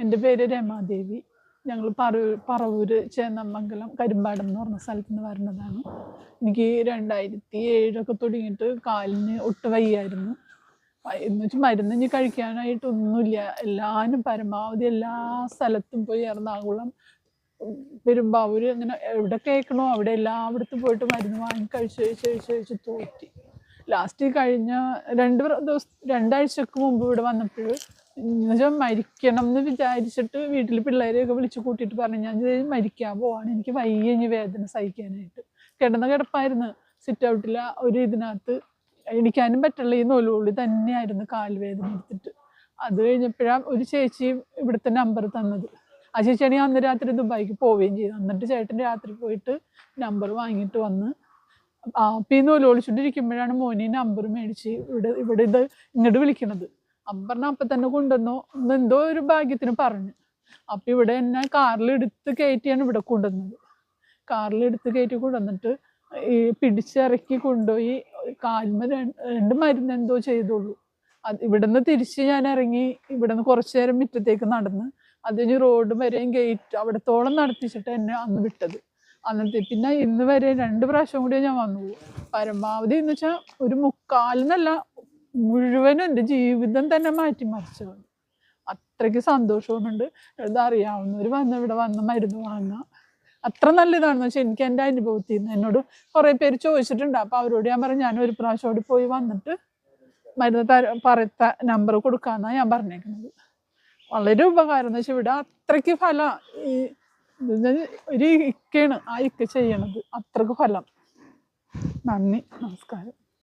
എൻ്റെ പേര് രമാദേവി. ഞങ്ങൾ പറവൂര് ചേന്നമംഗലം കരിമ്പാടം എന്ന് പറഞ്ഞ സ്ഥലത്ത് നിന്ന് വരുന്നതാണ്. എനിക്ക് 2007 തുടങ്ങിയിട്ട് കാലിന് ഒട്ട് വയ്യായിരുന്നു. എന്ന് വെച്ചാൽ മരുന്ന് ഇനി കഴിക്കാനായിട്ടൊന്നുമില്ല. എല്ലാവരും പരമാവധി എല്ലാ സ്ഥലത്തും പോയി എറണാകുളം, പെരുമ്പാവൂര്, അങ്ങനെ എവിടെ കേൾക്കണോ അവിടെ എല്ലായിടത്തും പോയിട്ട് മരുന്ന് വാങ്ങി കഴിച്ച് തോറ്റി. ലാസ്റ്റ് കഴിഞ്ഞ 2 ആഴ്ചക്ക് മുമ്പ് ഇവിടെ വന്നപ്പോൾ എന്നുവെച്ചാൽ മരിക്കണം എന്ന് വിചാരിച്ചിട്ട് വീട്ടിൽ പിള്ളേരെയൊക്കെ വിളിച്ച് കൂട്ടിയിട്ട് പറഞ്ഞു, ഞാൻ മരിക്കാൻ പോവാണ്, എനിക്ക് വയ്യ ഇനി വേദന സഹിക്കാനായിട്ട്. കിടപ്പായിരുന്നു സിറ്റ് ഔട്ടിൽ ഒരു ഇതിനകത്ത്. എണിക്കാനും പറ്റുള്ള ഈ നൂലുകൊള്ളി തന്നെയായിരുന്നു കാൽവേദന എടുത്തിട്ട്. അത് കഴിഞ്ഞപ്പോഴാണ് ഒരു ചേച്ചി ഇവിടുത്തെ നമ്പർ തന്നത്. ആ ചേച്ചിയാണെങ്കിൽ അന്ന് രാത്രി ദുബായിക്ക് പോവുകയും ചെയ്തു. എന്നിട്ട് ചേട്ടൻ രാത്രി പോയിട്ട് നമ്പർ വാങ്ങിയിട്ട് വന്ന് ഈ നൂല് ഒളിച്ചോണ്ടിരിക്കുമ്പോഴാണ് മോനി നമ്പർ മേടിച്ച് ഇവിടെ ഇത് ഇങ്ങോട്ട് വിളിക്കണത്. പറഞ്ഞ അപ്പം തന്നെ കൊണ്ടുവന്നോ എന്തോ ഒരു ഭാഗ്യത്തിന് പറഞ്ഞു. അപ്പം ഇവിടെ എന്നെ കാറിലെടുത്ത് കയറ്റിയാണ് ഇവിടെ കൊണ്ടുവന്നത്. കാറിലെടുത്ത് കയറ്റി കൊണ്ടുവന്നിട്ട് ഈ പിടിച്ചിറക്കി കൊണ്ടുപോയി കാൽമ 2 മരുന്ന് എന്തോ ചെയ്തോളൂ. അത് ഇവിടെ നിന്ന് തിരിച്ച് ഞാൻ ഇറങ്ങി, ഇവിടെ നിന്ന് കുറച്ച് നേരം മുറ്റത്തേക്ക് നടന്ന് അത് കഴിഞ്ഞ് റോഡ് വരെയും ഗേറ്റ് അവിടത്തോളം നടത്തിച്ചിട്ട് എന്നെ അന്ന് വിട്ടത്. അന്നത്തെ പിന്നെ ഇന്ന് വരെ 2 പ്രാവശ്യം കൂടി ഞാൻ വന്നു പോകും. പരമാവധി എന്ന് വെച്ചാൽ ഒരു 3/4 മുഴുവനും എൻ്റെ ജീവിതം തന്നെ മാറ്റിമറിച്ചതാണ്. അത്രയ്ക്ക് സന്തോഷവുമുണ്ട്. ഇതറിയാവുന്നവർ ഇവിടെ വന്ന് മരുന്ന് വാങ്ങുക അത്ര നല്ലതാണെന്ന് വെച്ചാൽ എനിക്ക് എൻ്റെ അനുഭവത്തിൽ നിന്ന് എന്നോട് കുറേ പേര് ചോദിച്ചിട്ടുണ്ട്. അപ്പോൾ അവരോട് ഞാൻ പറഞ്ഞു, ഞാൻ ഒരു പ്രാവശ്യം കൂടി പോയി വന്നിട്ട് മരുന്ന് നമ്പർ കൊടുക്കാമെന്നാണ് ഞാൻ പറഞ്ഞേക്കുന്നത്. വളരെ ഉപകാരം എന്ന് വെച്ചാൽ ഇവിടെ അത്രയ്ക്ക് ഫലം. ഈ ഒരു ഇക്കയാണ് ആ ഇക്ക ചെയ്യണത്, അത്രയ്ക്ക് ഫലം. നന്ദി, നമസ്കാരം.